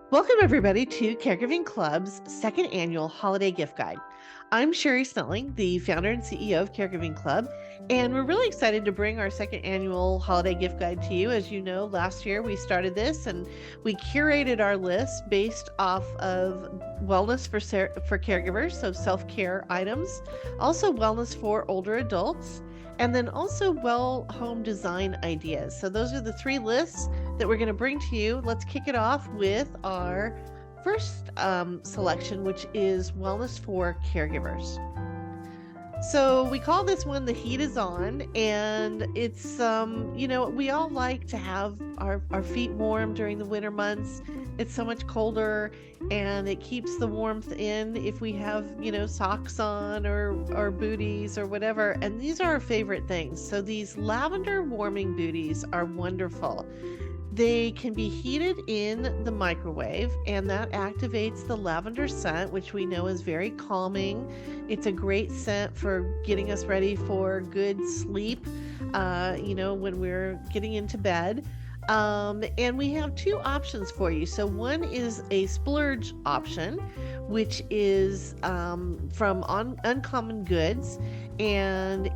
Welcome, everybody, to Caregiving Club's second annual holiday gift guide. I'm Sherry Snelling, the founder and CEO of Caregiving Club, and we're really excited to bring our second annual holiday gift guide to you. As you know, last year we started this and we curated our list based off of wellness for caregivers, so self-care items, also wellness for older adults, and then also well home design ideas. So those are the three lists that we're going to bring to you. Let's kick it off with our first selection, which is wellness for caregivers. So we call this one The Heat Is On, and it's, we all like to have our feet warm during the winter months. It's so much colder and it keeps the warmth in if we have, socks on or booties or whatever. And these are our favorite things. So these lavender warming booties are wonderful. They can be heated in the microwave, and that activates the lavender scent, which we know is very calming. It's a great scent for getting us ready for good sleep, when we're getting into bed. And we have two options for you. So one is a splurge option, which is from Uncommon Goods, and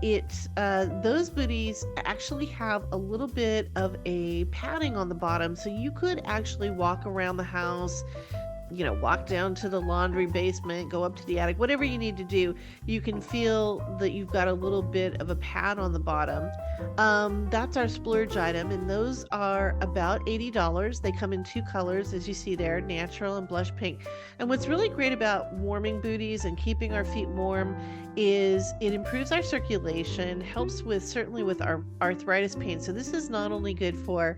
those booties actually have a little bit of a padding on the bottom, so you could actually walk around the house, walk down to the laundry basement, go up to the attic, whatever you need to do. You can feel that you've got a little bit of a pad on the bottom. That's our splurge item, and those are about $80. They come in two colors, as you see there, natural and blush pink. And what's really great about warming booties and keeping our feet warm is it improves our circulation, helps certainly with our arthritis pain. So this is not only good for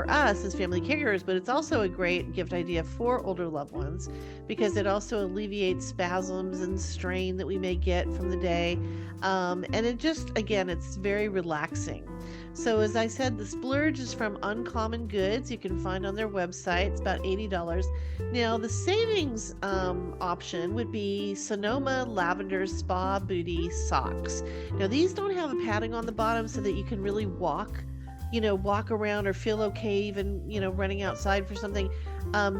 us as family caregivers, but it's also a great gift idea for older loved ones because it also alleviates spasms and strain that we may get from the day. And it just, again, it's very relaxing. So as I said, the splurge is from Uncommon Goods. You can find on their website. It's about $80. Now, the savings option would be Sonoma Lavender Spa Booty Socks. Now, these don't have a padding on the bottom so that you can really walk around or feel okay even, running outside for something.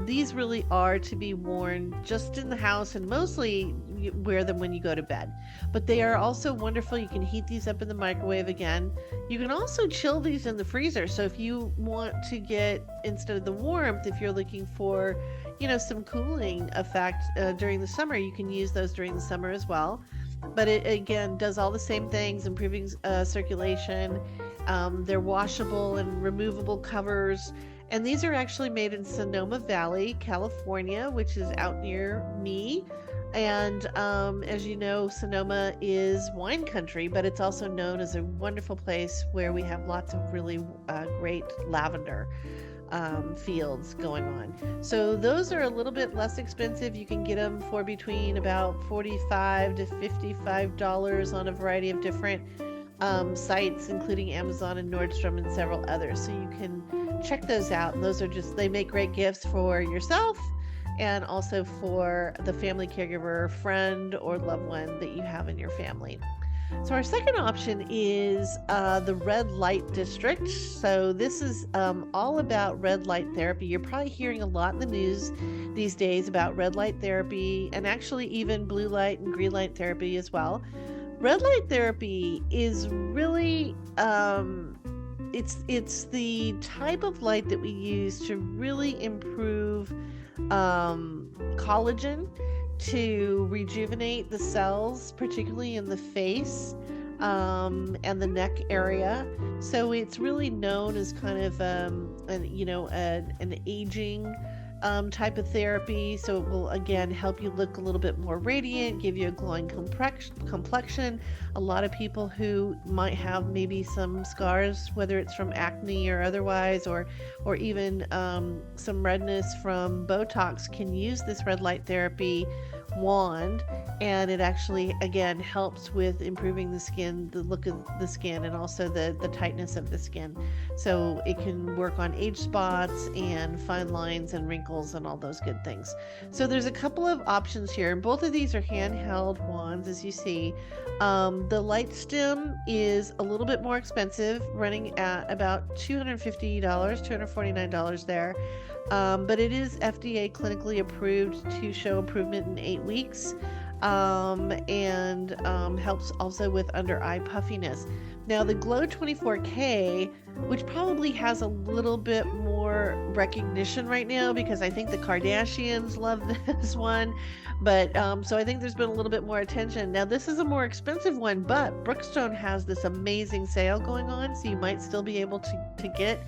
These really are to be worn just in the house, and mostly you wear them when you go to bed. But they are also wonderful. You can heat these up in the microwave again. You can also chill these in the freezer. So if you want to get, instead of the warmth, if you're looking for, some cooling effect during the summer, you can use those during the summer as well. But it, again, does all the same things, improving circulation. They're washable and removable covers. And these are actually made in Sonoma Valley, California, which is out near me. And as you know, Sonoma is wine country, but it's also known as a wonderful place where we have lots of really great lavender fields going on. So those are a little bit less expensive. You can get them for between about $45 to $55 on a variety of different sites, including Amazon and Nordstrom and several others. So you can check those out. And those are they make great gifts for yourself and also for the family caregiver, friend, or loved one that you have in your family. So our second option is the red light district. So this is all about red light therapy. You're probably hearing a lot in the news these days about red light therapy, and actually even blue light and green light therapy as well. Red light therapy is really it's the type of light that we use to really improve collagen, to rejuvenate the cells, particularly in the face and the neck area. So it's really known as kind of an aging type of therapy. So it will, again, help you look a little bit more radiant, give you a glowing complexion. A lot of people who might have maybe some scars, whether it's from acne or otherwise, or even some redness from Botox, can use this red light therapy wand, and it actually again helps with improving the skin, the look of the skin, and also the tightness of the skin. So it can work on age spots and fine lines and wrinkles and all those good things. So there's a couple of options here, and both of these are handheld wands, as you see. The light stem is a little bit more expensive, running at about $250, $249 there. But it is FDA clinically approved to show improvement in 8 weeks, and helps also with under eye puffiness. Now the Glow 24K, which probably has a little bit more recognition right now because I think the Kardashians love this one, but so I think there's been a little bit more attention. Now this is a more expensive one, but Brookstone has this amazing sale going on, so you might still be able to get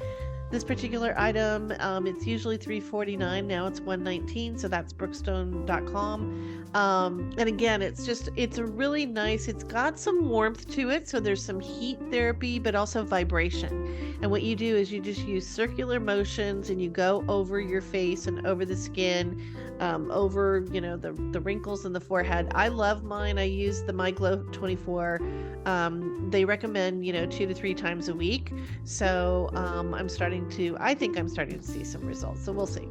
this particular item. It's usually $349, now it's $119, so that's brookstone.com. And again, it's a really nice, it's got some warmth to it, so there's some heat therapy, but also vibration. And what you do is you just use circular motions and you go over your face and over the skin, over, the wrinkles in the forehead. I love mine. I use the My Glow 24. They recommend, 2 to 3 times a week. So I think I'm starting to see some results. So we'll see.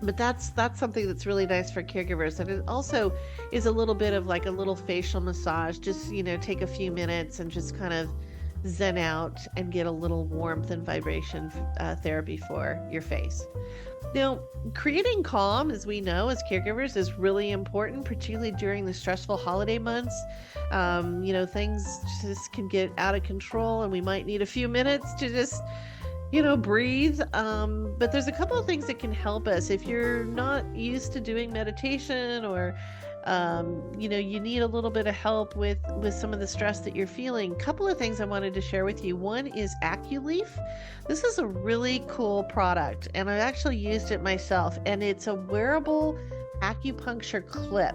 But that's something that's really nice for caregivers. And it also is a little bit of like a little facial massage. Just, take a few minutes and just kind of zen out and get a little warmth and vibration therapy for your face. Now, creating calm, as we know as caregivers, is really important, particularly during the stressful holiday months. Things just can get out of control and we might need a few minutes to just breathe. But there's a couple of things that can help us. If you're not used to doing meditation, or you need a little bit of help with some of the stress that you're feeling, a couple of things I wanted to share with you. One is AccuLeaf. This is a really cool product, and I actually used it myself, and it's a wearable acupuncture clip.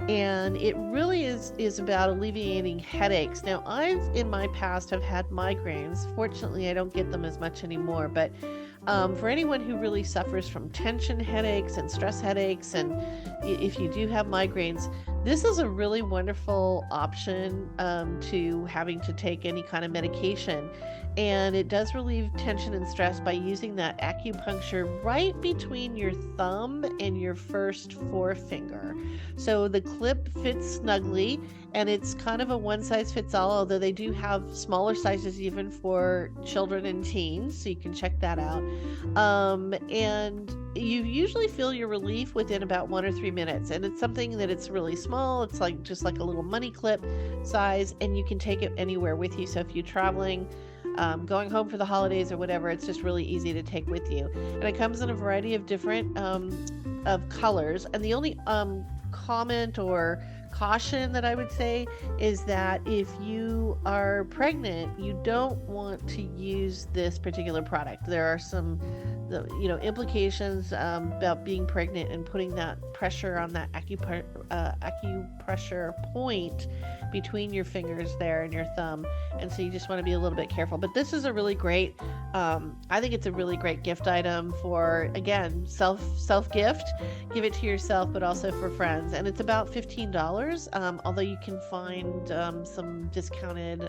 And it really is about alleviating headaches. Now, I've in my past have had migraines. Fortunately, I don't get them as much anymore, but for anyone who really suffers from tension headaches and stress headaches, and if you do have migraines, this is a really wonderful option to having to take any kind of medication. And it does relieve tension and stress by using that acupuncture right between your thumb and your first forefinger. So the clip fits snugly, and it's kind of a one size fits all, although they do have smaller sizes even for children and teens, so you can check that out. And you usually feel your relief within about 1 or 3 minutes, and it's something that it's really small. It's like just like a little money clip size, and you can take it anywhere with you. So if you're traveling, going home for the holidays or whatever, it's just really easy to take with you. And it comes in a variety of different of colors. And the only comment or caution that I would say is that if you are pregnant, you don't want to use this particular product. There are some implications about being pregnant and putting that pressure on that acupressure point between your fingers there and your thumb, and so you just want to be a little bit careful. But this is a really great, I think it's a really great gift item for, again, self gift. Give it to yourself, but also for friends. And it's about $15, although you can find some discounted,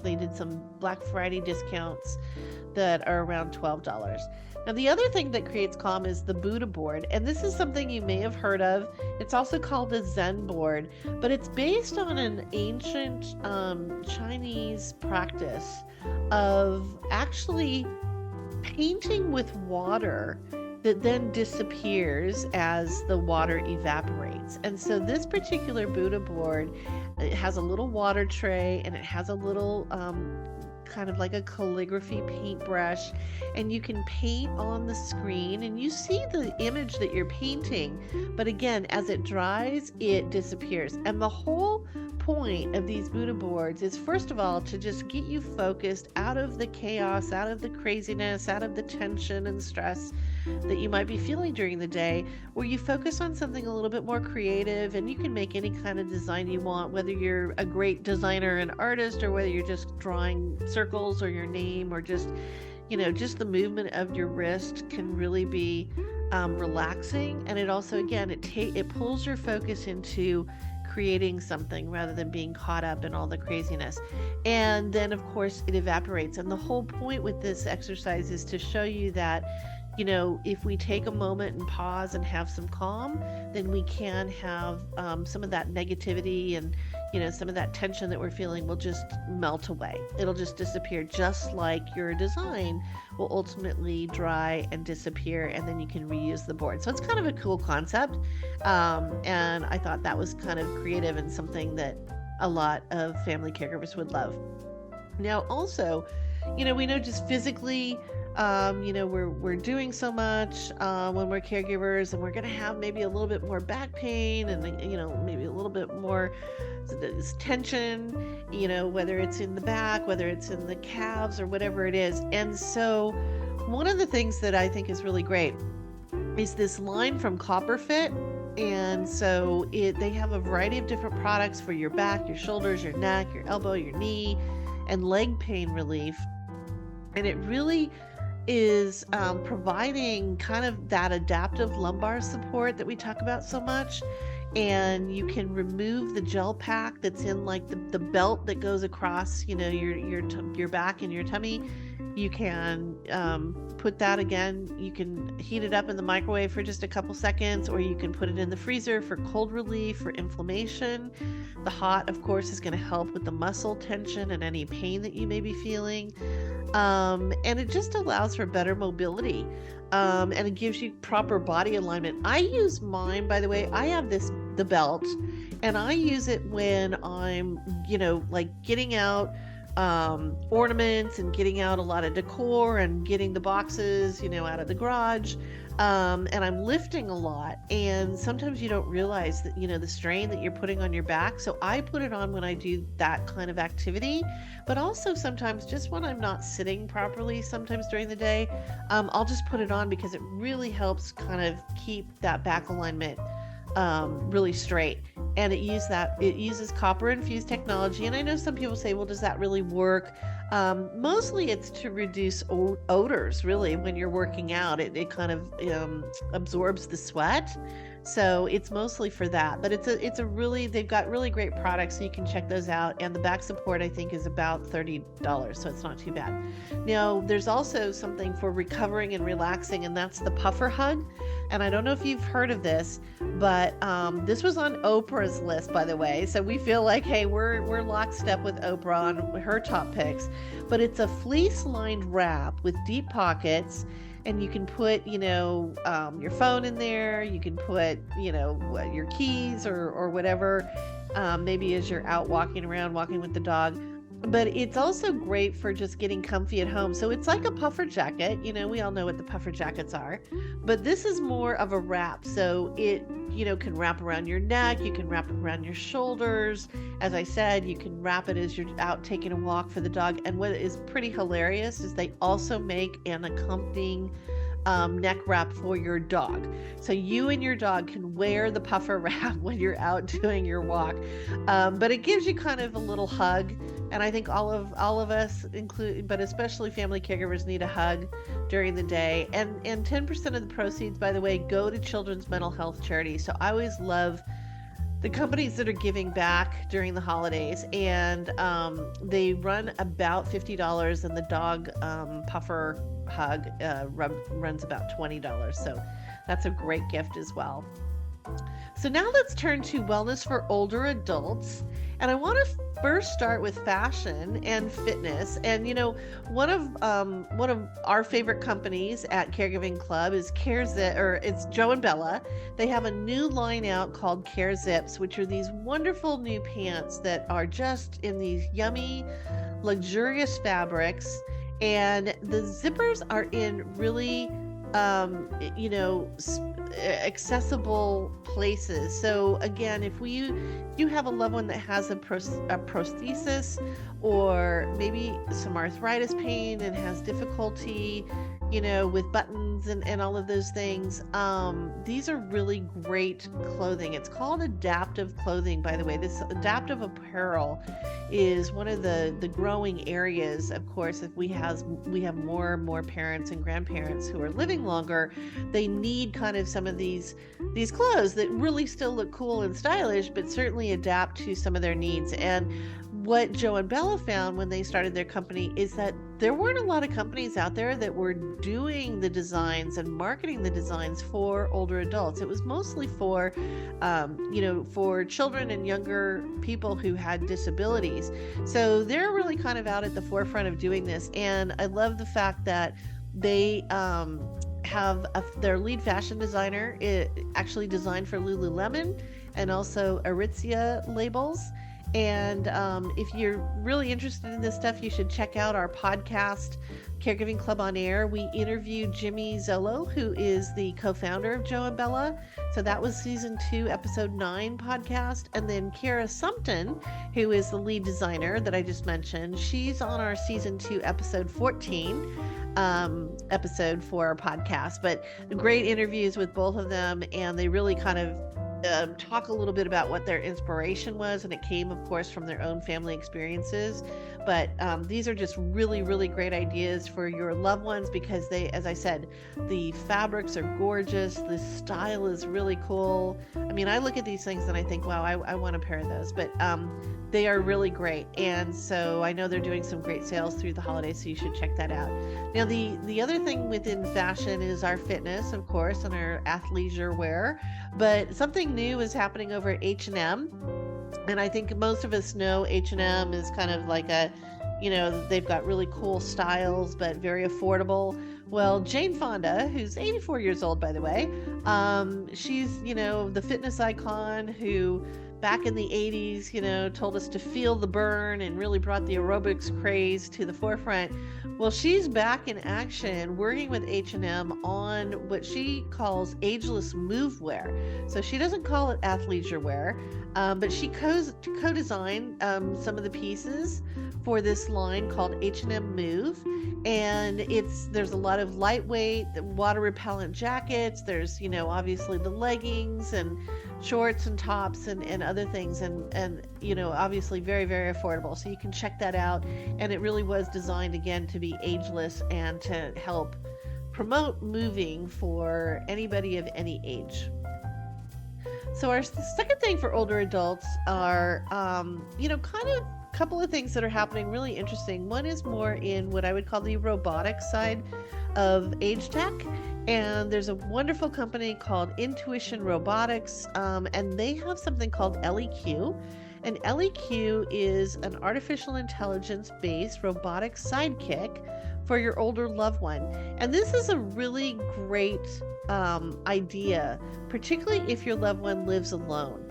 they did some Black Friday discounts that are around $12. Now, the other thing that creates calm is the Buddha board, and this is something you may have heard of. It's also called the Zen board, but it's based on an ancient Chinese practice of actually painting with water that then disappears as the water evaporates. And so this particular Buddha board, it has a little water tray, and it has a little kind of like a calligraphy paintbrush, and you can paint on the screen and you see the image that you're painting, but again, as it dries, it disappears. And the whole point of these Buddha boards is, first of all, to just get you focused out of the chaos, out of the craziness, out of the tension and stress that you might be feeling during the day, where you focus on something a little bit more creative, and you can make any kind of design you want, whether you're a great designer and artist, or whether you're just drawing circles or your name, or just the movement of your wrist can really be relaxing, and it also, again, it pulls your focus into creating something rather than being caught up in all the craziness. And then, of course, it evaporates. And the whole point with this exercise is to show you that, if we take a moment and pause and have some calm, then we can have some of that negativity and, some of that tension that we're feeling will just melt away. It'll just disappear, just like your design will ultimately dry and disappear, and then you can reuse the board. So it's kind of a cool concept. And I thought that was kind of creative and something that a lot of family caregivers would love. Now, also, we know just physically, we're doing so much when we're caregivers, and we're going to have maybe a little bit more back pain and, maybe a little bit more tension, whether it's in the back, whether it's in the calves or whatever it is. And so one of the things that I think is really great is this line from CopperFit. And so they have a variety of different products for your back, your shoulders, your neck, your elbow, your knee, and leg pain relief. And it really is providing kind of that adaptive lumbar support that we talk about so much. And you can remove the gel pack that's in like the belt that goes across, your back and your tummy. You can put that again. You can heat it up in the microwave for just a couple seconds, or you can put it in the freezer for cold relief, for inflammation. The hot, of course, is going to help with the muscle tension and any pain that you may be feeling. And it just allows for better mobility. And it gives you proper body alignment. I use mine, by the way. I have the belt, and I use it when I'm, like getting out ornaments and getting out a lot of decor and getting the boxes, out of the garage. And I'm lifting a lot, and sometimes you don't realize that, the strain that you're putting on your back. So I put it on when I do that kind of activity, but also sometimes just when I'm not sitting properly, sometimes during the day, I'll just put it on because it really helps kind of keep that back alignment really straight. And it uses copper infused technology. And I know some people say, well, does that really work? Mostly it's to reduce odors, really, when you're working out. It kind of absorbs the sweat. So it's mostly for that. But they've got really great products, so you can check those out. And the back support, I think, is about $30, so it's not too bad. Now, there's also something for recovering and relaxing, and that's the Puffer Hug. And I don't know if you've heard of this, but this was on Oprah's list, by the way. So we feel like, hey, we're lockstep with Oprah on her top picks. But it's a fleece-lined wrap with deep pockets, and you can put, your phone in there. You can put, your keys or whatever, maybe as you're out walking with the dog. But it's also great for just getting comfy at home. So it's like a puffer jacket. We all know what the puffer jackets are. But this is more of a wrap. So it, can wrap around your neck. You can wrap it around your shoulders. As I said, you can wrap it as you're out taking a walk for the dog. And what is pretty hilarious is they also make an accompanying neck wrap for your dog. So you and your dog can wear the puffer wrap when you're out doing your walk. But it gives you kind of a little hug. And I think all of us, but especially family caregivers, need a hug during the day. And 10% of the proceeds, by the way, go to children's mental health charities. So I always love the companies that are giving back during the holidays, and they run about $50, and the dog puffer hug runs about $20. So that's a great gift as well. So now let's turn to wellness for older adults. And I want to first start with fashion and fitness. And one of our favorite companies at Caregiving Club is CareZip, or it's Joe and Bella. They have a new line out called CareZips, which are these wonderful new pants that are just in these yummy, luxurious fabrics. And the zippers are in really accessible places. So again, if you have a loved one that has a prosthesis, or maybe some arthritis pain and has difficulty, with buttons and all of those things. These are really great clothing. It's called adaptive clothing, by the way. This adaptive apparel is one of the growing areas. Of course, if we have more and more parents and grandparents who are living longer, they need kind of some of these clothes that really still look cool and stylish, but certainly adapt to some of their needs. And what Joe and Bella found when they started their company is that there weren't a lot of companies out there that were doing the designs and marketing the designs for older adults. It was mostly for children and younger people who had disabilities. So they're really kind of out at the forefront of doing this. And I love the fact that they have their lead fashion designer actually designed for Lululemon and also Aritzia labels. And if you're really interested in this stuff, you should check out our podcast, Caregiving Club on Air. We interviewed Jimmy Zolo, who is the co-founder of Joe and Bella. So that was season 2, episode 9 podcast. And then Kara Sumpton, who is the lead designer that I just mentioned, she's on our season 2, episode 14 episode for our podcast. But great interviews with both of them, and they really kind of talk a little bit about what their inspiration was, and it came, of course, from their own family experiences. But these are just really, really great ideas for your loved ones because they, as I said, the fabrics are gorgeous. The style is really cool. I mean, I look at these things and I think, wow, I want a pair of those. But they are really great. And so I know they're doing some great sales through the holidays, so you should check that out. Now, the other thing within fashion is our fitness, of course, and our athleisure wear. But something new is happening over at H&M. And I think most of us know H&M is kind of like they've got really cool styles, but very affordable. Well, Jane Fonda, who's 84 years old, by the way, she's, the fitness icon who back in the 80s, told us to feel the burn and really brought the aerobics craze to the forefront. Well, she's back in action working with H&M on what she calls ageless move wear. So she doesn't call it athleisure wear, but she co-designed some of the pieces for this line called H&M Move. And there's a lot of lightweight, water repellent jackets. There's, obviously the leggings and shorts and tops and other things. And obviously very, very affordable. So you can check that out. And it really was designed, again, to be ageless and to help promote moving for anybody of any age. So our second thing for older adults are, kind of couple of things that are happening really interesting. One is more in what I would call the robotic side of age tech. And there's a wonderful company called Intuition Robotics, and they have something called LEQ. And LEQ is an artificial intelligence-based robotic sidekick for your older loved one. And this is a really great idea, particularly if your loved one lives alone.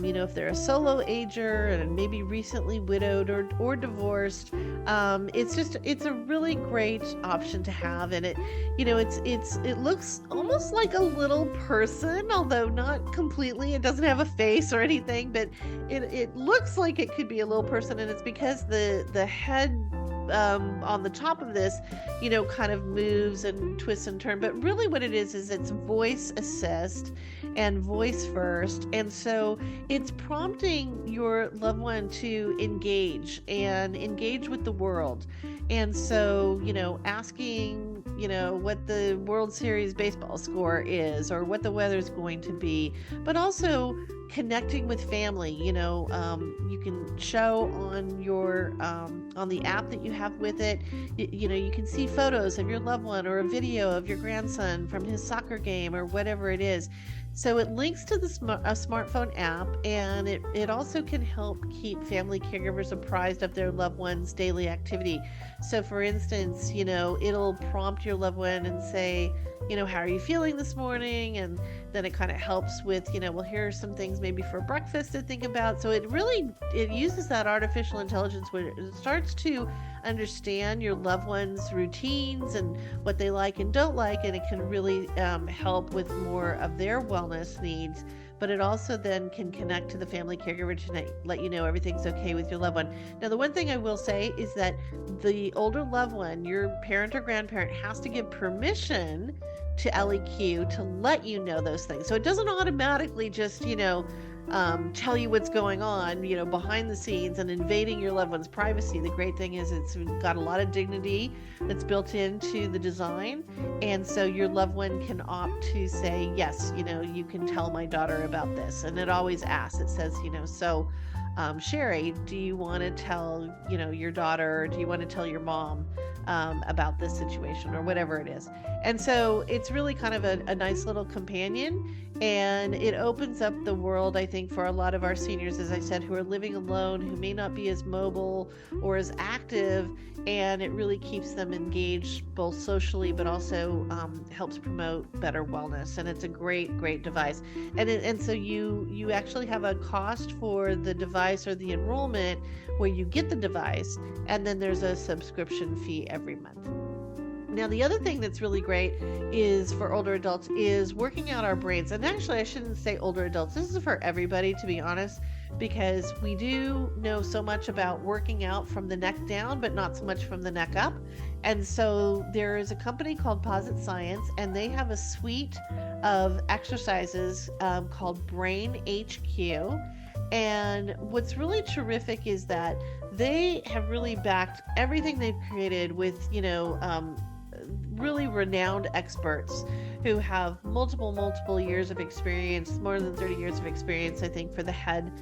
If they're a solo ager and maybe recently widowed or divorced, it's a really great option to have. And it looks almost like a little person, although not completely. It doesn't have a face or anything, but it looks like it could be a little person. And it's because the head on the top of this, kind of moves and twists and turns. But really what it is it's voice assist and voice first. And so it's prompting your loved one to engage with the world. And so, asking, what the World Series baseball score is or what the weather's going to be, but also connecting with family. You can show on your on the app that you have with it, you can see photos of your loved one or a video of your grandson from his soccer game or whatever it is. So it links to a smartphone app, and it also can help keep family caregivers apprised of their loved one's daily activity. So for instance, it'll prompt your loved one and say, how are you feeling this morning? And then it kind of helps with, well, here are some things maybe for breakfast to think about. So it uses that artificial intelligence when it starts to understand your loved one's routines and what they like and don't like, and it can really help with more of their wellness needs. but it also then can connect to the family caregiver to let you know everything's okay with your loved one. Now, the one thing I will say is that the older loved one, your parent or grandparent, has to give permission to LEQ to let you know those things. So it doesn't automatically just, tell you what's going on, behind the scenes and invading your loved one's privacy. The great thing is it's got a lot of dignity that's built into the design. And so your loved one can opt to say, yes, you can tell my daughter about this. And it always asks, it says, Sherry, do you want to tell, your daughter, or do you want to tell your mom about this situation, or whatever it is? And so it's really kind of a nice little companion, and it opens up the world, I think, for a lot of our seniors, as I said, who are living alone, who may not be as mobile or as active, and it really keeps them engaged both socially, but also helps promote better wellness. And it's a great device. And so you actually have a cost for the device or the enrollment where you get the device, and then there's a subscription fee every month. Now, the other thing that's really great is for older adults is working out our brains. And actually, I shouldn't say older adults. This is for everybody, to be honest, because we do know so much about working out from the neck down, but not so much from the neck up. And so there is a company called Posit Science, and they have a suite of exercises called Brain HQ. And what's really terrific is that they have really backed everything they've created with, really renowned experts who have multiple years of experience, more than 30 years of experience, I think, for the head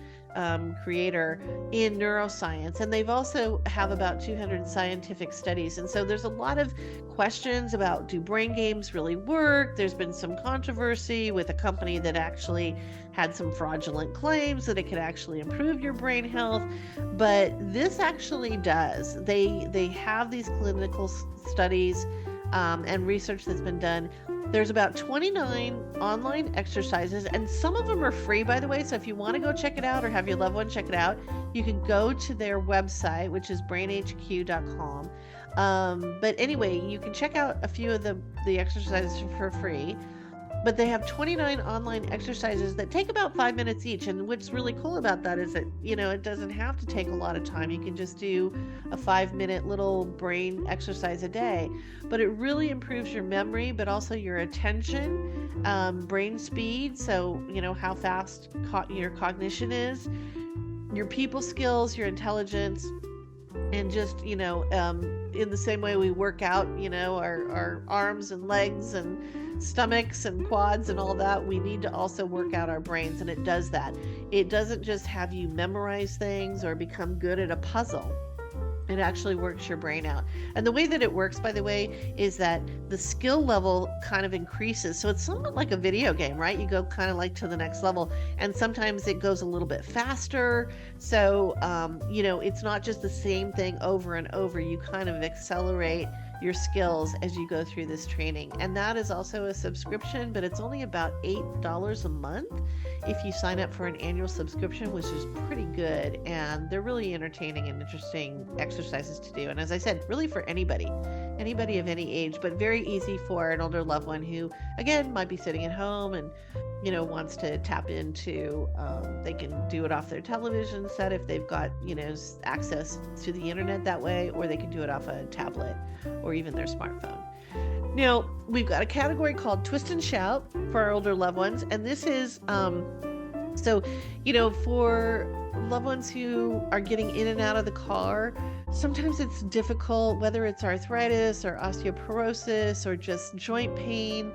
creator in neuroscience. And they've also have about 200 scientific studies. And so there's a lot of questions about, do brain games really work? There's been some controversy with a company that actually had some fraudulent claims that it could actually improve your brain health. But this actually does. They have these clinical studies and research that's been done. There's about 29 online exercises, and some of them are free, by the way. So if you want to go check it out or have your loved one check it out, you can go to their website, which is brainhq.com. But anyway, you can check out a few of the exercises for free. But they have 29 online exercises that take about 5 minutes each. And what's really cool about that is that, it doesn't have to take a lot of time. You can just do a 5-minute little brain exercise a day. But it really improves your memory, but also your attention, brain speed. So, how fast your cognition is, your people skills, your intelligence, and just, in the same way we work out, our arms and legs and stomachs and quads and all that, we need to also work out our brains, and it does that. It doesn't just have you memorize things or become good at a puzzle. It actually works your brain out. And the way that it works, by the way, is that the skill level kind of increases. So it's somewhat like a video game, right? You go kind of like to the next level, and sometimes it goes a little bit faster. So, it's not just the same thing over and over. You kind of accelerate your skills as you go through this training. And that is also a subscription, but it's only about $8 a month if you sign up for an annual subscription, which is pretty good. And they're really entertaining and interesting exercises to do. And as I said, really for anybody of any age, but very easy for an older loved one who, again, might be sitting at home and wants to tap into, they can do it off their television set if they've got, access to the internet that way, or they can do it off a tablet or even their smartphone. Now, we've got a category called Twist and Shout for our older loved ones. And this is, for loved ones who are getting in and out of the car, sometimes it's difficult, whether it's arthritis or osteoporosis or just joint pain,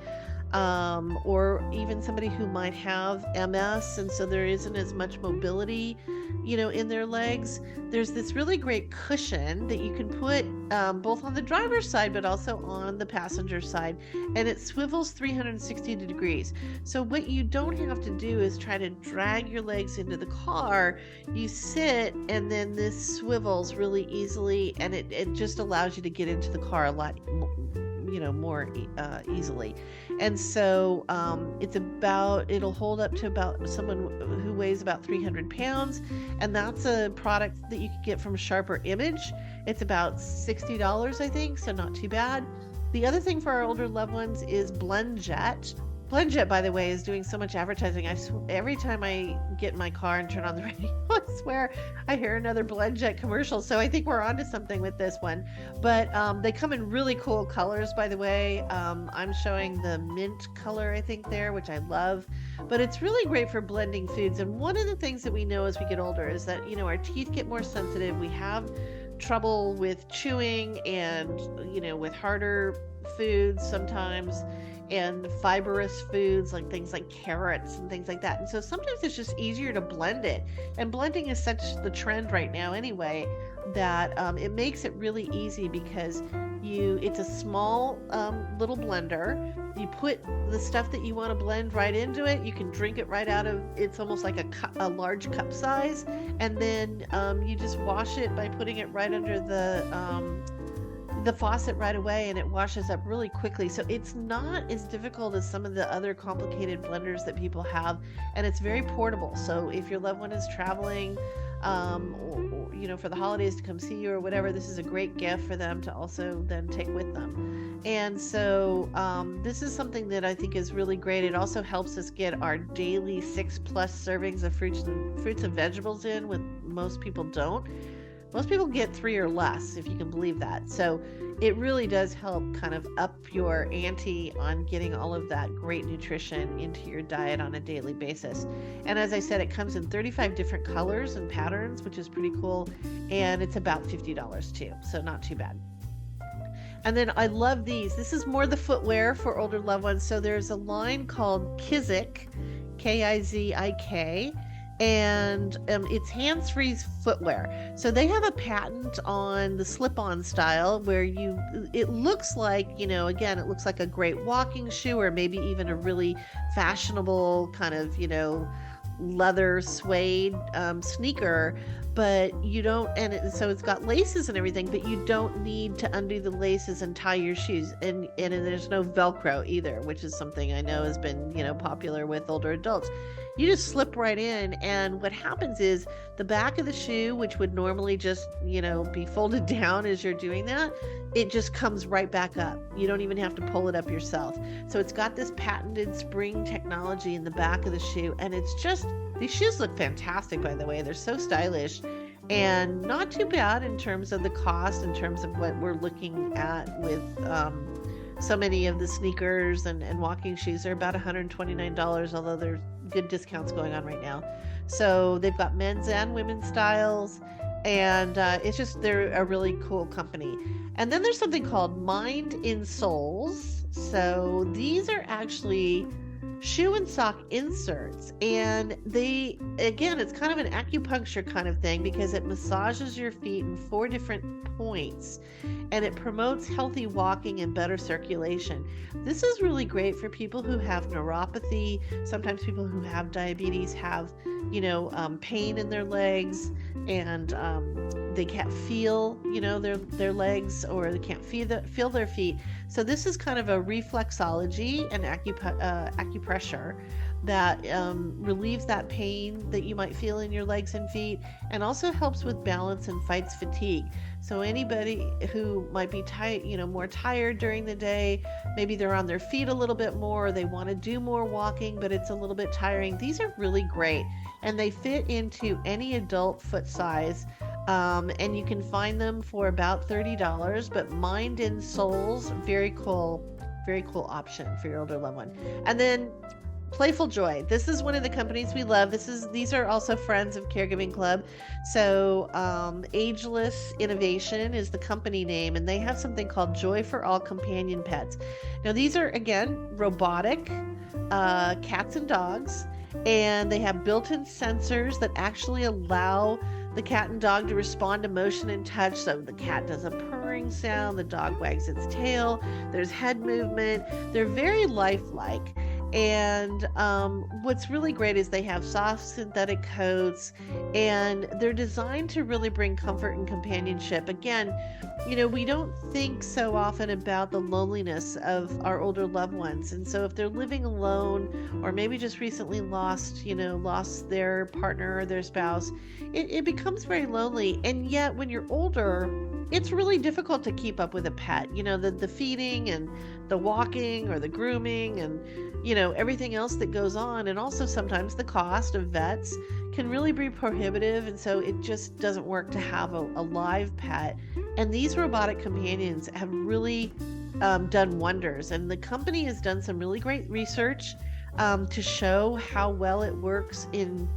or even somebody who might have MS, and so there isn't as much mobility, in their legs. There's this really great cushion that you can put both on the driver's side, but also on the passenger side, and it swivels 360 degrees. So what you don't have to do is try to drag your legs into the car. You sit, and then this swivels really easily, and it just allows you to get into the car a lot more easily. And so it'll hold up to about someone who weighs about 300 pounds. And that's a product that you can get from Sharper Image. It's about $60, I think, so not too bad. The other thing for our older loved ones is Blend Jet. BlendJet, by the way, is doing so much advertising. Every time I get in my car and turn on the radio, I swear I hear another BlendJet commercial. So I think we're onto something with this one. But they come in really cool colors, by the way. I'm showing the mint color, I think, there, which I love. But it's really great for blending foods. And one of the things that we know as we get older is that, our teeth get more sensitive. We have trouble with chewing and, with harder foods sometimes, and fibrous foods like things like carrots and things like that. And so sometimes it's just easier to blend it. And blending is such the trend right now anyway, that it makes it really easy because it's a small little blender. You put the stuff that you want to blend right into it. You can drink it right out of, it's almost like a large cup size. And then you just wash it by putting it right under the faucet right away, and it washes up really quickly. So it's not as difficult as some of the other complicated blenders that people have, and it's very portable. So if your loved one is traveling or for the holidays to come see you or whatever, this is a great gift for them to also then take with them. And so this is something that I think is really great. It also helps us get our daily 6+ servings of fruits and vegetables in, when most people don't. Most people get 3 or less, if you can believe that. So it really does help kind of up your ante on getting all of that great nutrition into your diet on a daily basis. And as I said, it comes in 35 different colors and patterns, which is pretty cool. And it's about $50 too, so not too bad. And then I love these. This is more the footwear for older loved ones. So there's a line called Kizik, Kizik, and it's hands-free footwear. So they have a patent on the slip-on style where it looks like, again, it looks like a great walking shoe, or maybe even a really fashionable kind of, leather suede sneaker, but you don't, so it's got laces and everything, but you don't need to undo the laces and tie your shoes, and there's no Velcro either, which is something I know has been, popular with older adults. You just slip right in, and what happens is the back of the shoe, which would normally just, be folded down as you're doing that, it just comes right back up. You don't even have to pull it up yourself. So it's got this patented spring technology in the back of the shoe, and it's just, these shoes look fantastic, by the way. They're so stylish and not too bad in terms of the cost, in terms of what we're looking at with so many of the sneakers and walking shoes. Are about $129, although there's good discounts going on right now. So they've got men's and women's styles, and they're a really cool company. And then there's something called Mind in Soles. So these are actually shoe and sock inserts, and it's kind of an acupuncture kind of thing, because it massages your feet in 4 different points, and it promotes healthy walking and better circulation. This is really great for people who have neuropathy. Sometimes people who have diabetes have pain in their legs, and they can't feel their legs, or they can't feel their feet. So this is kind of a reflexology and acupressure that relieves that pain that you might feel in your legs and feet, and also helps with balance and fights fatigue. So anybody who might be more tired during the day, maybe they're on their feet a little bit more, they want to do more walking, but it's a little bit tiring. These are really great, and they fit into any adult foot size. And you can find them for about $30, but Mind in Soles, very cool option for your older loved one. And then Playful Joy. This is one of the companies we love. These are also friends of Caregiving Club. So Ageless Innovation is the company name, and they have something called Joy for All Companion Pets. Now these are, again, robotic cats and dogs, and they have built-in sensors that actually allow the cat and dog to respond to motion and touch. So the cat does a purring sound, the dog wags its tail, there's head movement. They're very lifelike. And what's really great is they have soft synthetic coats, and they're designed to really bring comfort and companionship. Again, we don't think so often about the loneliness of our older loved ones. And so if they're living alone, or maybe just recently lost their partner or their spouse, it becomes very lonely. And yet when you're older, it's really difficult to keep up with a pet. The feeding and the walking or the grooming and, everything else that goes on. And also sometimes the cost of vets can really be prohibitive. And so it just doesn't work to have a live pet. And these robotic companions have really done wonders. And the company has done some really great research to show how well it works in,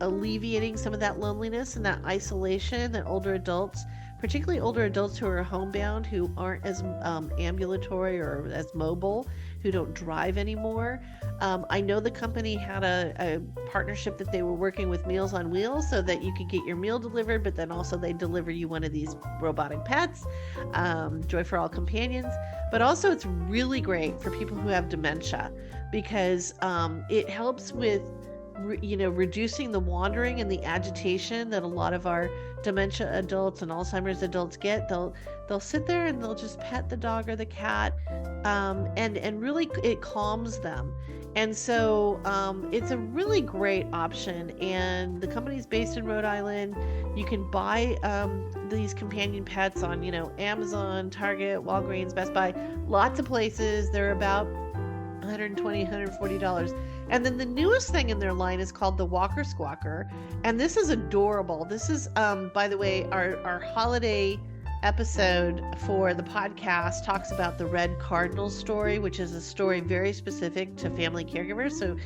alleviating some of that loneliness and that isolation that older adults, particularly older adults who are homebound, who aren't as ambulatory or as mobile, who don't drive anymore. I know the company had a partnership that they were working with Meals on Wheels so that you could get your meal delivered, but then also they deliver you one of these robotic pets, Joy for All companions. But also it's really great for people who have dementia because it helps with reducing the wandering and the agitation that a lot of our dementia adults and Alzheimer's adults get. They'll sit there and they'll just pet the dog or the cat, and really it calms them. And so it's a really great option. And the company's based in Rhode Island. You can buy these companion pets on Amazon, Target, Walgreens, Best Buy, lots of places. They're about $120, $140. And then the newest thing in their line is called the Walker Squawker. And this is adorable. This is, by the way, our holiday episode for the podcast talks about the Red Cardinal story, which is a story very specific to family caregivers. So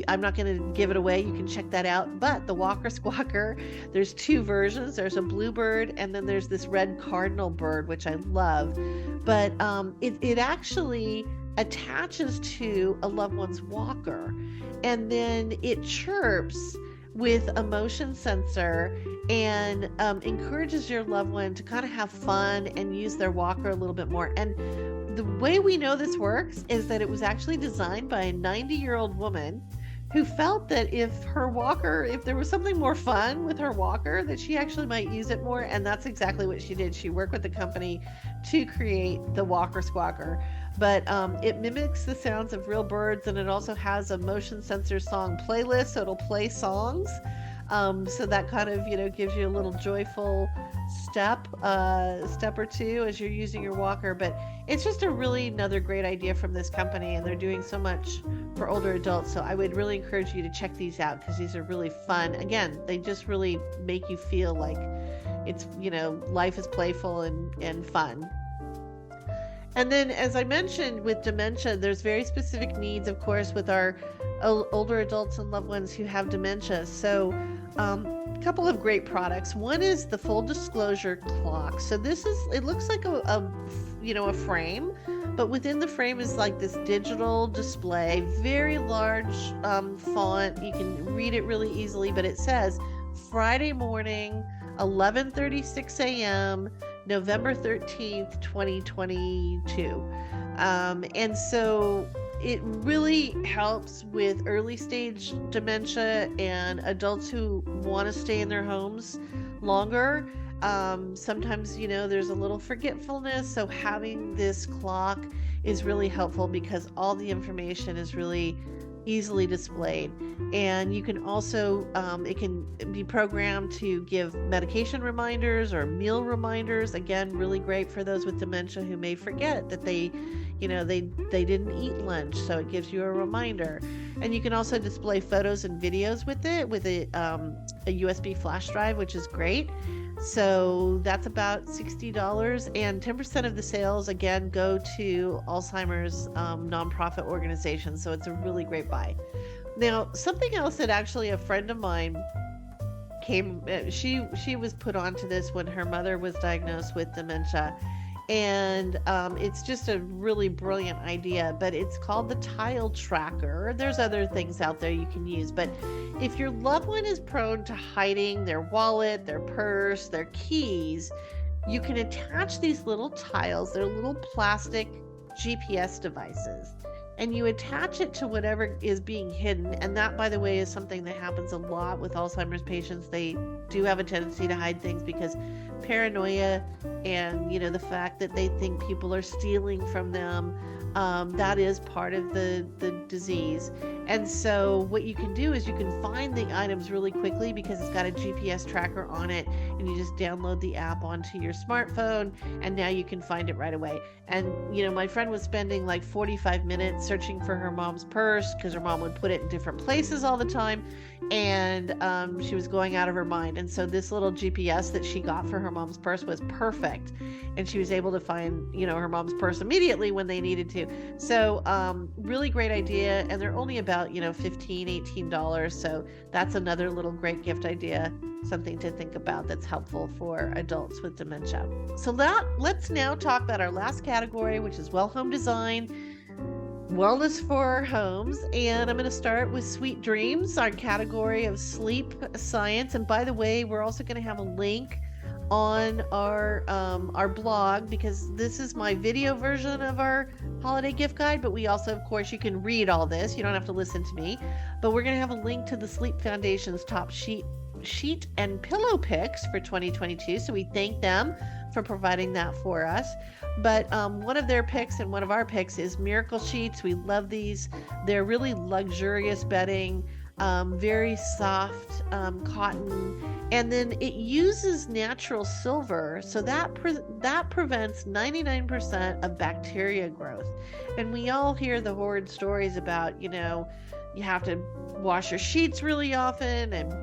I'm not going to give it away. You can check that out. But the Walker Squawker, there's two versions. There's a bluebird and then there's this red cardinal bird, which I love. But it actually attaches to a loved one's walker, and then it chirps with a motion sensor and encourages your loved one to kind of have fun and use their walker a little bit more. And the way we know this works is that it was actually designed by a 90-year-old woman who felt that if there was something more fun with her walker, that she actually might use it more. And that's exactly what she did. She worked with the company to create the Walker Squawker. But it mimics the sounds of real birds, and it also has a motion sensor song playlist, so it'll play songs. So that kind of, gives you a little joyful step or two as you're using your walker. But it's just another great idea from this company, and they're doing so much for older adults. So I would really encourage you to check these out because these are really fun. Again, they just really make you feel like it's, life is playful and fun. And then, as I mentioned, with dementia, there's very specific needs, of course, with our older adults and loved ones who have dementia. So a couple of great products. One is the full disclosure clock. So it looks like a frame, but within the frame is like this digital display, very large font. You can read it really easily, but it says Friday morning, 11:36 a.m., November 13th, 2022. And so it really helps with early stage dementia and adults who want to stay in their homes longer. Sometimes, there's a little forgetfulness. So having this clock is really helpful because all the information is really easily displayed. And you can also, it can be programmed to give medication reminders or meal reminders. Again, really great for those with dementia who may forget that they didn't eat lunch. So it gives you a reminder. And you can also display photos and videos with it with a USB flash drive, which is great. So that's about $60, and 10% of the sales, again, go to Alzheimer's nonprofit organizations. So it's a really great buy. Now, something else that actually a friend of mine she was put onto this when her mother was diagnosed with dementia. And it's just a really brilliant idea, but it's called the Tile Tracker. There's other things out there you can use, but if your loved one is prone to hiding their wallet, their purse, their keys, you can attach these little tiles. They're little plastic GPS devices, and you attach it to whatever is being hidden. And that, by the way, is something that happens a lot with Alzheimer's patients. They do have a tendency to hide things because paranoia and, the fact that they think people are stealing from them. That is part of the disease. And so what you can do is you can find the items really quickly because it's got a GPS tracker on it, and you just download the app onto your smartphone, and now you can find it right away. And, my friend was spending like 45 minutes searching for her mom's purse because her mom would put it in different places all the time. And she was going out of her mind. And so this little GPS that she got for her mom's purse was perfect. And she was able to find, her mom's purse immediately when they needed to. So really great idea. And they're only about, $15, $18. So that's another little great gift idea, something to think about that's helpful for adults with dementia. So let's now talk about our last category, which is well home design. Wellness for our homes, and I'm going to start with Sweet Dreams, our category of sleep science. And by the way, we're also going to have a link on our blog, because this is my video version of our holiday gift guide, but we also, of course, you can read all this. You don't have to listen to me, but we're going to have a link to the Sleep Foundation's top sheet and pillow picks for 2022. So we thank them for providing that for us. But one of their picks and one of our picks is Miracle Sheets. We love these. They're really luxurious bedding, very soft cotton, and then it uses natural silver, so that prevents 99% of bacteria growth. And we all hear the horrid stories about, you have to wash your sheets really often, and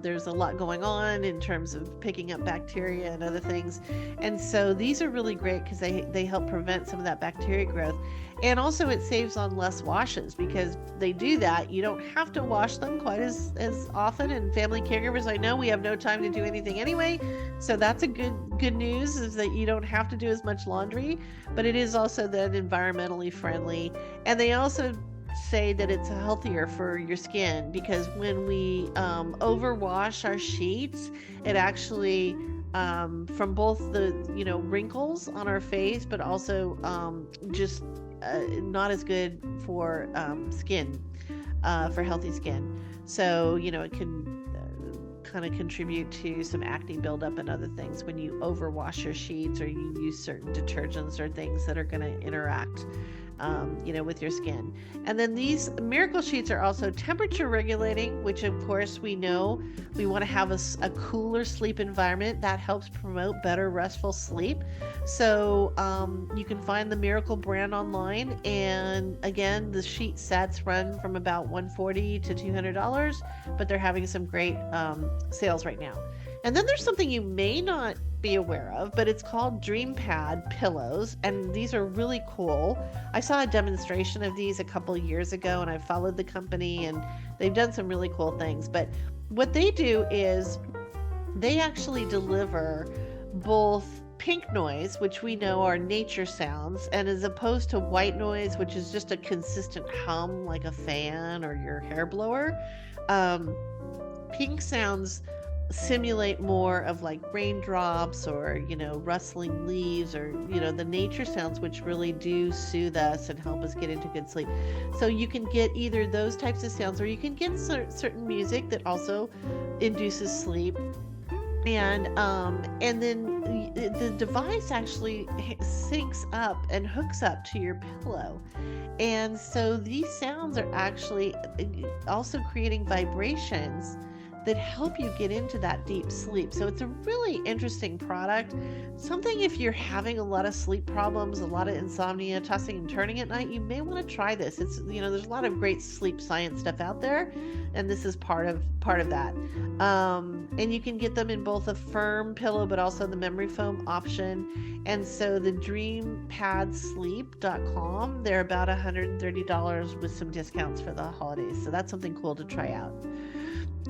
there's a lot going on in terms of picking up bacteria and other things. And so these are really great because they help prevent some of that bacteria growth. And also it saves on less washes because they do that. You don't have to wash them quite as often. And family caregivers, I know we have no time to do anything anyway. So that's a good news, is that you don't have to do as much laundry, but it is also then environmentally friendly. And they also say that it's healthier for your skin, because when we overwash our sheets, it actually from both the wrinkles on our face, but also just not as good for skin, for healthy skin. So it can kind of contribute to some acne buildup and other things when you overwash your sheets, or you use certain detergents or things that are going to interact with your skin. And then these Miracle Sheets are also temperature regulating, which of course we know we want to have a cooler sleep environment that helps promote better restful sleep. So you can find the Miracle brand online, and again, the sheet sets run from about $140 to $200, but they're having some great sales right now. And then there's something you may not be aware of, but it's called Dream Pad pillows, and these are really cool. I saw a demonstration of these a couple of years ago, and I followed the company, and they've done some really cool things. But what they do is they actually deliver both pink noise, which we know are nature sounds, and as opposed to white noise, which is just a consistent hum like a fan or your hair blower, pink sounds simulate more of like raindrops or rustling leaves, or the nature sounds, which really do soothe us and help us get into good sleep. So you can get either those types of sounds, or you can get certain music that also induces sleep. And then the device actually syncs up and hooks up to your pillow. And so these sounds are actually also creating vibrations that help you get into that deep sleep. So it's a really interesting product. Something, if you're having a lot of sleep problems, a lot of insomnia, tossing and turning at night, you may want to try this. It's there's a lot of great sleep science stuff out there, and this is part of that. And you can get them in both a firm pillow but also the memory foam option. And so the dreampadsleep.com, they're about $130 with some discounts for the holidays. So that's something cool to try out.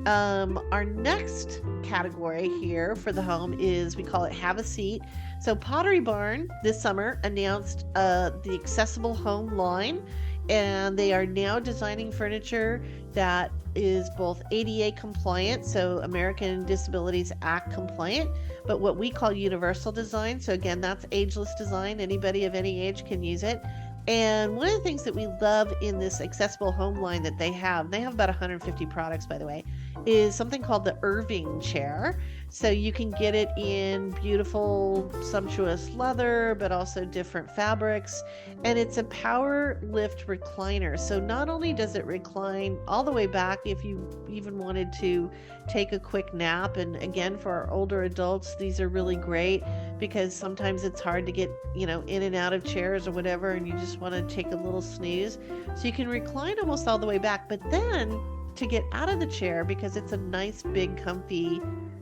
Our next category here for the home is, we call it Have a Seat. So Pottery Barn this summer announced the accessible home line, and they are now designing furniture that is both ADA compliant, so American Disabilities Act compliant, but what we call universal design. So again, that's ageless design. Anybody of any age can use it. And one of the things that we love in this accessible home line that they have about 150 products, by the way, is something called the Irving chair. So you can get it in beautiful, sumptuous leather, but also different fabrics. And it's a power lift recliner. So not only does it recline all the way back if you even wanted to take a quick nap, and again, for our older adults, these are really great because sometimes it's hard to get, in and out of chairs or whatever, and you just want to take a little snooze. So you can recline almost all the way back, but then to get out of the chair, because it's a nice, big, comfy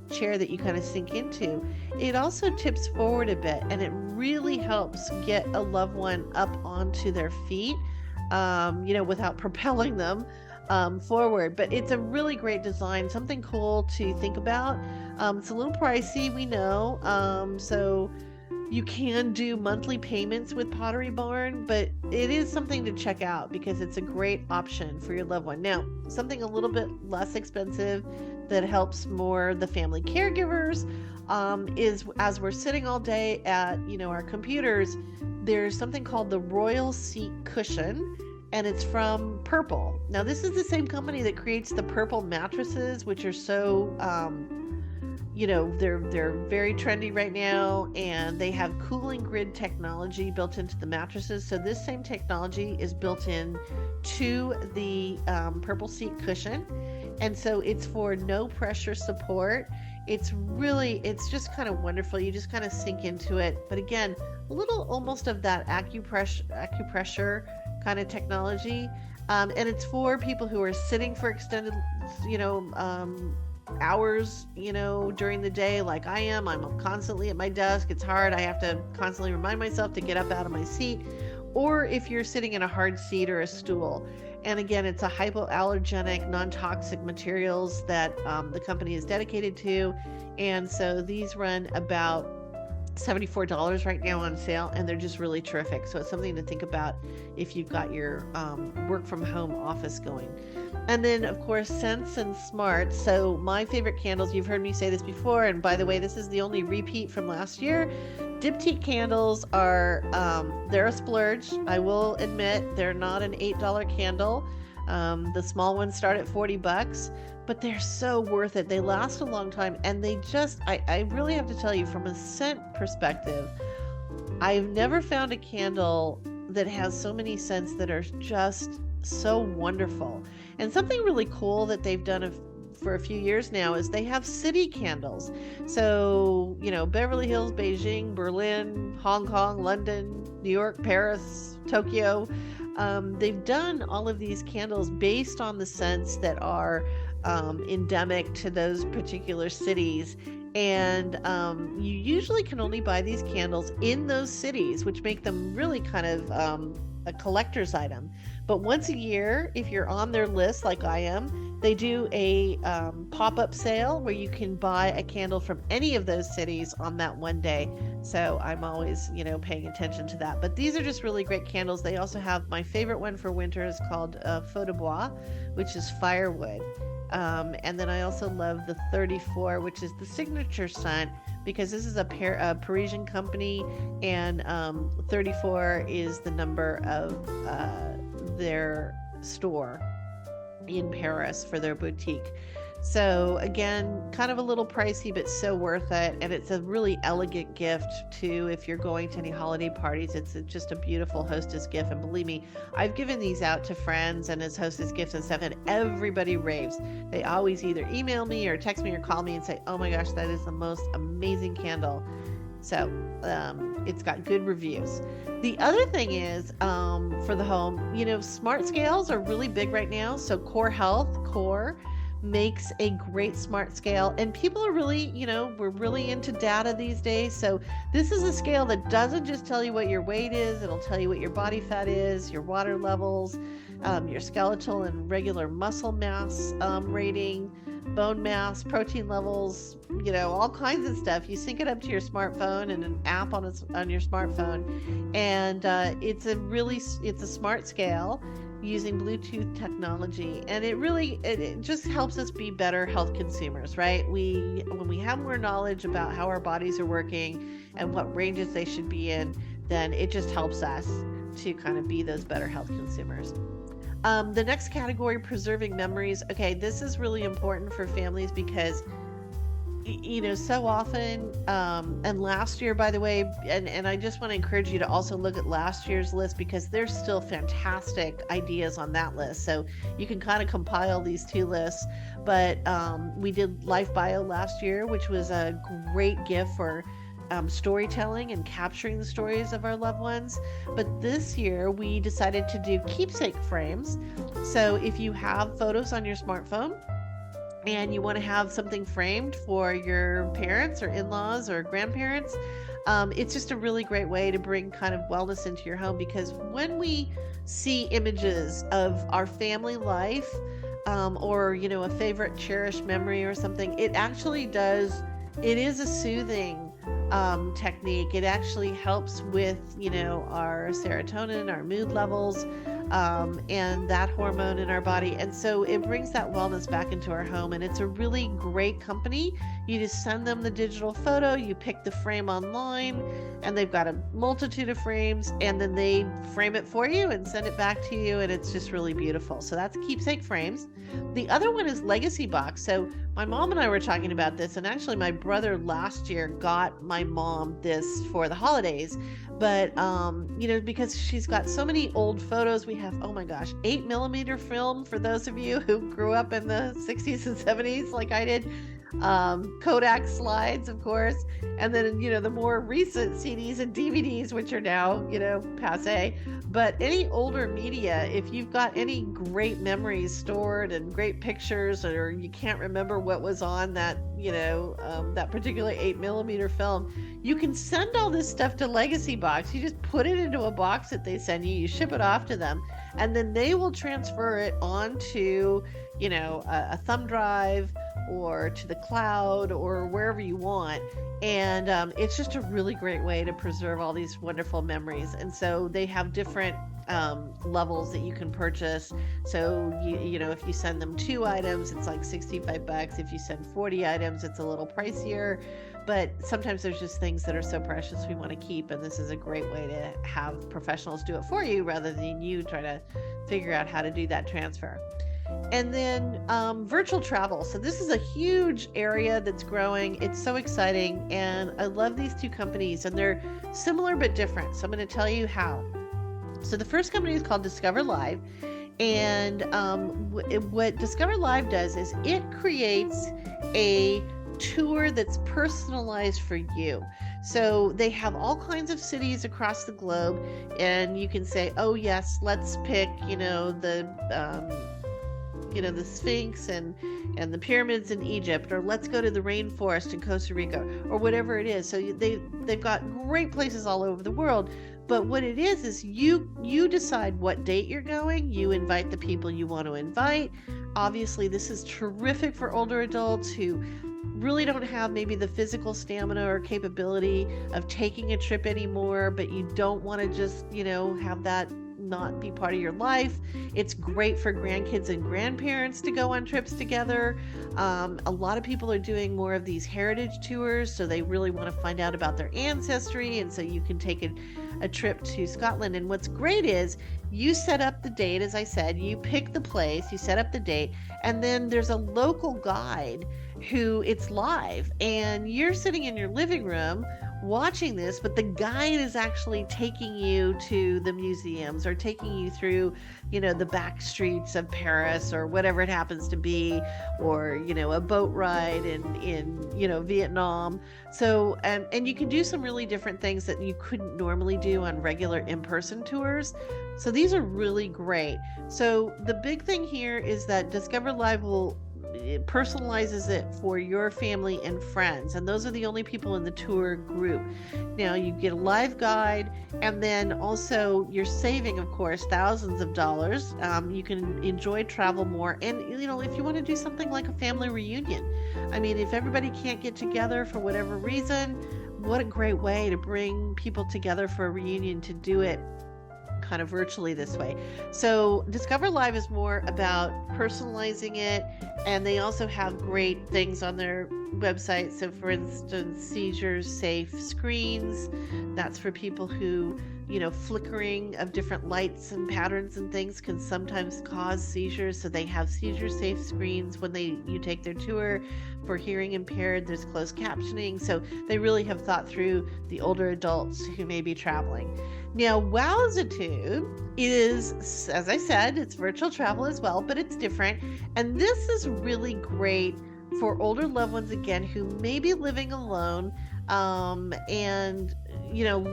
chair that you kind of sink into, it also tips forward a bit, and it really helps get a loved one up onto their feet, without propelling them forward. But it's a really great design, something cool to think about. It's a little pricey, we know. So you can do monthly payments with Pottery Barn, but it is something to check out because it's a great option for your loved one. Now, something a little bit less expensive that helps more the family caregivers is, as we're sitting all day at our computers, there's something called the Royal Seat Cushion, and it's from Purple. Now, this is the same company that creates the Purple mattresses, which are so they're very trendy right now, and they have cooling grid technology built into the mattresses. So this same technology is built in to the Purple Seat Cushion, and so it's for no pressure support. It's just kind of wonderful. You just kind of sink into it. But again, a little almost of that acupressure kind of technology, and it's for people who are sitting for extended hours during the day, like I am. I'm constantly at my desk. It's hard. I have to constantly remind myself to get up out of my seat. Or if you're sitting in a hard seat or a stool. And again, it's a hypoallergenic, non-toxic materials that the company is dedicated to. And so these run about $74 right now on sale, and they're just really terrific. So it's something to think about if you've got your work from home office going. And then, of course, Scents and Smart. So my favorite candles, you've heard me say this before, and by the way, this is the only repeat from last year. Diptyque candles are, they're a splurge. I will admit they're not an $8 candle. The small ones start at $40, but they're so worth it. They last a long time, and they just, I really have to tell you, from a scent perspective, I've never found a candle that has so many scents that are just so wonderful. And something really cool that they've done for a few years now is they have city candles. So, Beverly Hills, Beijing, Berlin, Hong Kong, London, New York, Paris, Tokyo. They've done all of these candles based on the scents that are endemic to those particular cities. And you usually can only buy these candles in those cities, which make them really kind of a collector's item. But once a year, if you're on their list like I am, they do a pop-up sale where you can buy a candle from any of those cities on that one day. So I'm always, paying attention to that. But these are just really great candles. They also have, my favorite one for winter is called Feu de Bois, which is firewood. And then I also love the 34, which is the signature scent, because this is a Parisian company, and 34 is the number of their store in Paris for their boutique. So again, kind of a little pricey, but so worth it. And it's a really elegant gift too. If you're going to any holiday parties, it's just a beautiful hostess gift. And believe me, I've given these out to friends and as hostess gifts and stuff, and everybody raves. They always either email me or text me or call me and say, oh my gosh, that is the most amazing candle. So it's got good reviews. The other thing is for the home, smart scales are really big right now. So Core makes a great smart scale, and people are really, we're really into data these days. So this is a scale that doesn't just tell you what your weight is, it'll tell you what your body fat is, your water levels, your skeletal and regular muscle mass rating, bone mass, protein levels, all kinds of stuff. You sync it up to your smartphone and an app on your smartphone, and it's a smart scale using Bluetooth technology, and it just helps us be better health consumers, right? When we have more knowledge about how our bodies are working and what ranges they should be in, then it just helps us to kind of be those better health consumers. The next category, preserving memories. Okay, this is really important for families because So often, and last year, by the way, and I just want to encourage you to also look at last year's list because there's still fantastic ideas on that list. So you can kind of compile these two lists. But we did Life Bio last year, which was a great gift for storytelling and capturing the stories of our loved ones. But this year we decided to do keepsake frames. So if you have photos on your smartphone and you want to have something framed for your parents or in-laws or grandparents, it's just a really great way to bring kind of wellness into your home, because when we see images of our family life, or a favorite cherished memory or something, it is a soothing technique. It actually helps with our serotonin, our mood levels, and that hormone in our body, and so it brings that wellness back into our home. And it's a really great company. You just send them the digital photo, you pick the frame online, and they've got a multitude of frames, and then they frame it for you and send it back to you, and it's just really beautiful. So that's Keepsake Frames. The other one is Legacy Box. So my mom and I were talking about this, and actually my brother last year got my mom this for the holidays. But because she's got so many old photos, we have, oh my gosh, 8mm film for those of you who grew up in the 60s and 70s like I did. Kodak slides, of course, and then the more recent CDs and DVDs, which are now passe. But any older media, if you've got any great memories stored and great pictures, or you can't remember what was on that that particular 8mm film, you can send all this stuff to Legacy Box. You just put it into a box that they send you, you ship it off to them, and then they will transfer it onto a thumb drive or to the cloud or wherever you want. And it's just a really great way to preserve all these wonderful memories. And so they have different levels that you can purchase. So if you send them 2 items, it's like $65. If you send 40 items, it's a little pricier. But sometimes there's just things that are so precious we want to keep, and this is a great way to have professionals do it for you rather than you try to figure out how to do that transfer. And then virtual travel. So this is a huge area that's growing. It's so exciting, and I love these two companies, and they're similar but different. So I'm going to tell you how. So the first company is called Discover Live, and what Discover Live does is it creates a tour that's personalized for you. So they have all kinds of cities across the globe, and you can say, oh yes, let's pick the Sphinx and the pyramids in Egypt, or let's go to the rainforest in Costa Rica, or whatever it is. So they've got great places all over the world. But what it is you decide what date you're going. You invite the people you want to invite. Obviously, this is terrific for older adults who really don't have maybe the physical stamina or capability of taking a trip anymore, but you don't want to just have that not be part of your life. It's great for grandkids and grandparents to go on trips together. A lot of people are doing more of these heritage tours, so they really want to find out about their ancestry, and so you can take a trip to Scotland. And what's great is you set up the date, as I said, you pick the place, you set up the date, and then there's a local guide who it's live, and you're sitting in your living room watching this, but the guide is actually taking you to the museums or taking you through the back streets of Paris or whatever it happens to be, or a boat ride in Vietnam. So and you can do some really different things that you couldn't normally do on regular in-person tours. So these are really great. So the big thing here is that Discover Live it personalizes it for your family and friends, and those are the only people in the tour group. Now you get a live guide, and then also you're saving, of course, thousands of dollars. You can enjoy travel more, and if you want to do something like a family reunion, I mean, if everybody can't get together for whatever reason, what a great way to bring people together for a reunion, to do it kind of virtually this way. So Discover Live is more about personalizing it, and they also have great things on their websites. So for instance, seizure safe screens, that's for people who, flickering of different lights and patterns and things can sometimes cause seizures. So they have seizure safe screens when you take their tour. For hearing impaired, there's closed captioning. So they really have thought through the older adults who may be traveling. Now, Wowzitude is, as I said, it's virtual travel as well, but it's different. And this is really great for older loved ones, again, who may be living alone, and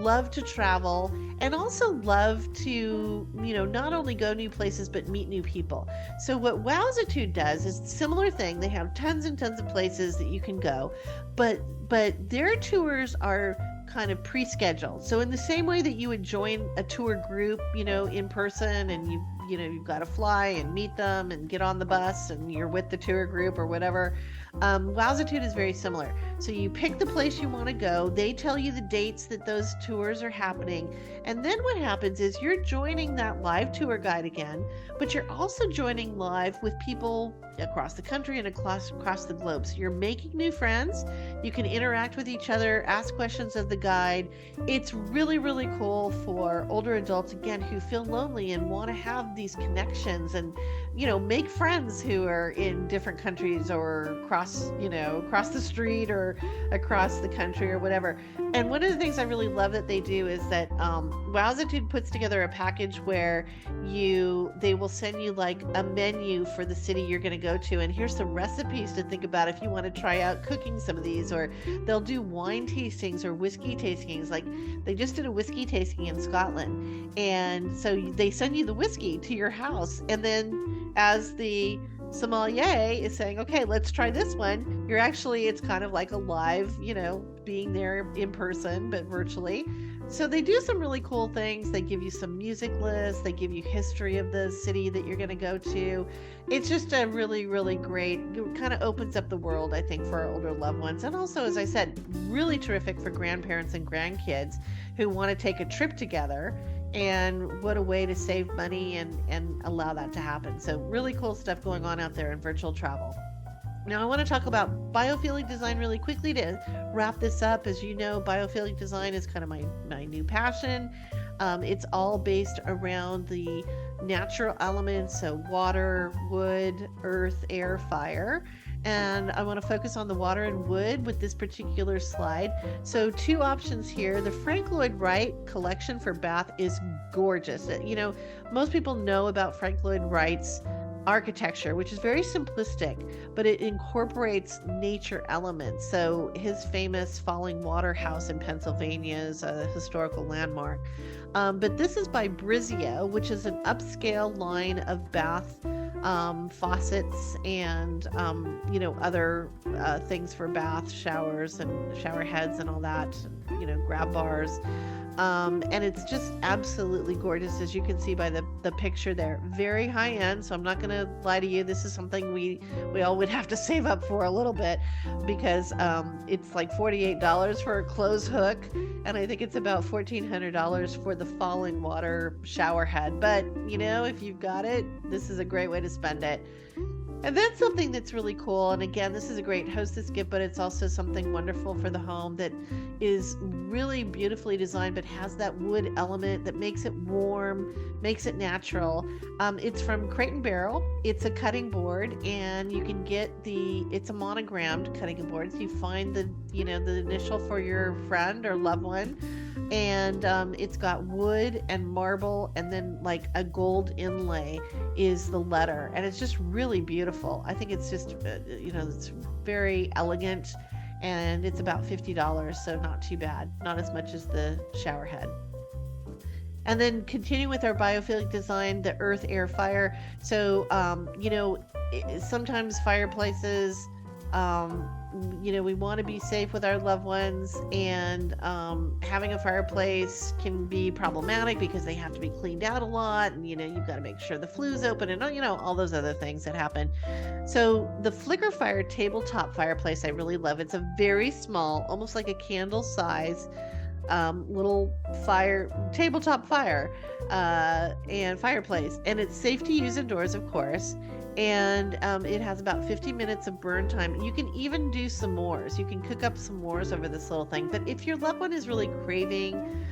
love to travel, and also love to not only go new places but meet new people. So what Wowzitude does is a similar thing. They have tons and tons of places that you can go, but their tours are kind of pre-scheduled. So in the same way that you would join a tour group, in person, and you've got to fly and meet them and get on the bus and you're with the tour group or whatever. Wowzitude is very similar. So you pick the place you want to go. They tell you the dates that those tours are happening. And then what happens is you're joining that live tour guide again, but you're also joining live with people across the country and across the globe. So you're making new friends. You can interact with each other, ask questions of the guide. It's really, really cool for older adults, again, who feel lonely and want to have these connections and, make friends who are in different countries or across the street or across the country or whatever. And one of the things I really love that they do is that Wowzitude puts together a package where they will send you like a menu for the city you're going to go to, and here's some recipes to think about if you want to try out cooking some of these. Or they'll do wine tastings or whiskey tastings. Like they just did a whiskey tasting in Scotland, and so they send you the whiskey to your house, and then as the sommelier is saying, okay, let's try this one, it's kind of like a live, being there in person but virtually. So they do some really cool things. They give you some music lists. They give you history of the city that you're going to go to. It's just a really, really great, it kind of opens up the world, I think, for our older loved ones. And also, as I said, really terrific for grandparents and grandkids who want to take a trip together. And what a way to save money and allow that to happen. So really cool stuff going on out there in virtual travel. Now I want to talk about biophilic design really quickly to wrap this up. As you know, biophilic design is kind of my new passion. It's all based around the natural elements, so water, wood, earth, air, fire. And I want to focus on the water and wood with this particular slide. So 2 options here. The Frank Lloyd Wright collection for Bath is gorgeous. Most people know about Frank Lloyd Wright's architecture, which is very simplistic, but it incorporates nature elements. So his famous Falling Water House in Pennsylvania is a historical landmark. But this is by Brizio, which is an upscale line of bath faucets and other things for bath showers and shower heads and all that, grab bars. And it's just absolutely gorgeous, as you can see by the picture there. Very high end, so I'm not going to lie to you. This is something we all would have to save up for a little bit, because it's like $48 for a clothes hook, and I think it's about $1,400 for the falling water shower head. But if you've got it, this is a great way to spend it. And that's something that's really cool. And again, this is a great hostess gift, but it's also something wonderful for the home that is really beautifully designed, but has that wood element that makes it warm, makes it natural. It's from Crate and Barrel. It's a cutting board, and you can get it's a monogrammed cutting board. So you find the initial for your friend or loved one. And it's got wood and marble, and then like a gold inlay is the letter, and it's just really beautiful. I think it's just it's very elegant, and it's about $50, so not too bad, not as much as the shower head. And then continue with our biophilic design, the earth, air, fire. So sometimes fireplaces, we want to be safe with our loved ones, and having a fireplace can be problematic because they have to be cleaned out a lot, and you've got to make sure the flue's open, and all those other things that happen. So the Flicker Fire tabletop fireplace I really love. It's a very small, almost like a candle size little tabletop fire, and fireplace. And it's safe to use indoors, of course. And it has about 50 minutes of burn time. You can even do s'mores. You can cook up s'mores over this little thing. But if your loved one is really craving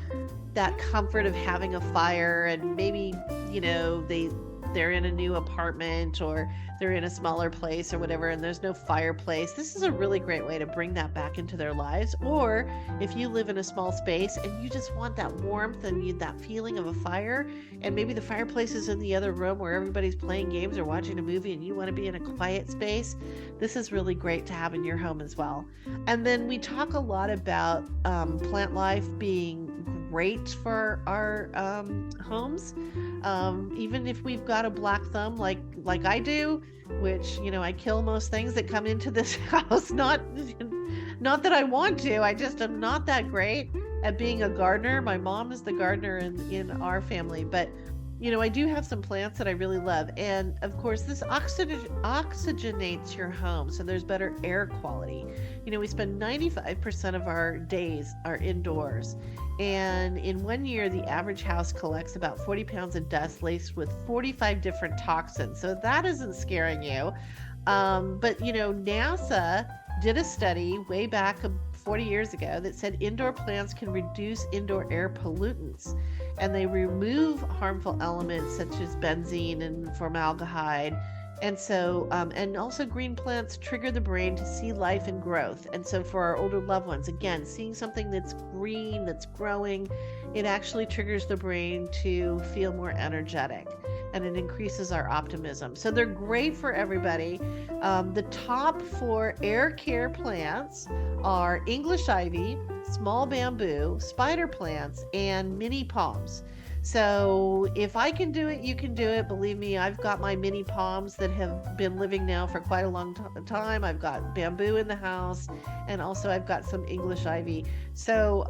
that comfort of having a fire, and maybe, they're in a new apartment, or they're in a smaller place or whatever, and there's no fireplace, this is a really great way to bring that back into their lives. Or if you live in a small space and you just want that warmth and that feeling of a fire, and maybe the fireplace is in the other room where everybody's playing games or watching a movie, and you want to be in a quiet space, this is really great to have in your home as well. And then we talk a lot about plant life being great for our homes. Even if we've got a black thumb like I do, which, I kill most things that come into this house. Not that I want to, I just am not that great at being a gardener. My mom is the gardener in our family, but I do have some plants that I really love. And of course, this oxygenates your home, so there's better air quality. We spend 95% of our days are indoors. And in 1 year, the average house collects about 40 pounds of dust laced with 45 different toxins. So that isn't scaring you. But NASA did a study way back 40 years ago that said indoor plants can reduce indoor air pollutants, and they remove harmful elements such as benzene and formaldehyde. And so, and also green plants trigger the brain to see life and growth. And so for our older loved ones, again, seeing something that's green, that's growing, it actually triggers the brain to feel more energetic, and it increases our optimism. So they're great for everybody. The top 4 air care plants are English ivy, small bamboo, spider plants, and mini palms. So if I can do it, you can do it. Believe me, I've got my mini palms that have been living now for quite a long time. I've got bamboo in the house, and also I've got some English ivy. So,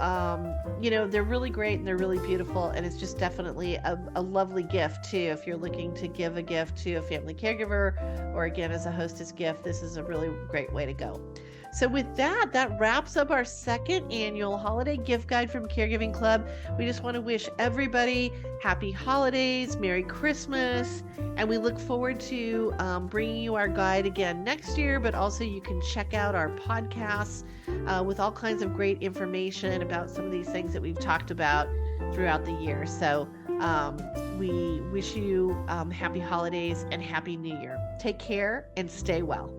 they're really great and they're really beautiful, and it's just definitely a lovely gift too. If you're looking to give a gift to a family caregiver, or again, as a hostess gift, this is a really great way to go. So with that wraps up our second annual holiday gift guide from Caregiving Club. We just want to wish everybody happy holidays, Merry Christmas, and we look forward to bringing you our guide again next year, but also you can check out our podcasts with all kinds of great information about some of these things that we've talked about throughout the year. So we wish you happy holidays and happy New Year. Take care and stay well.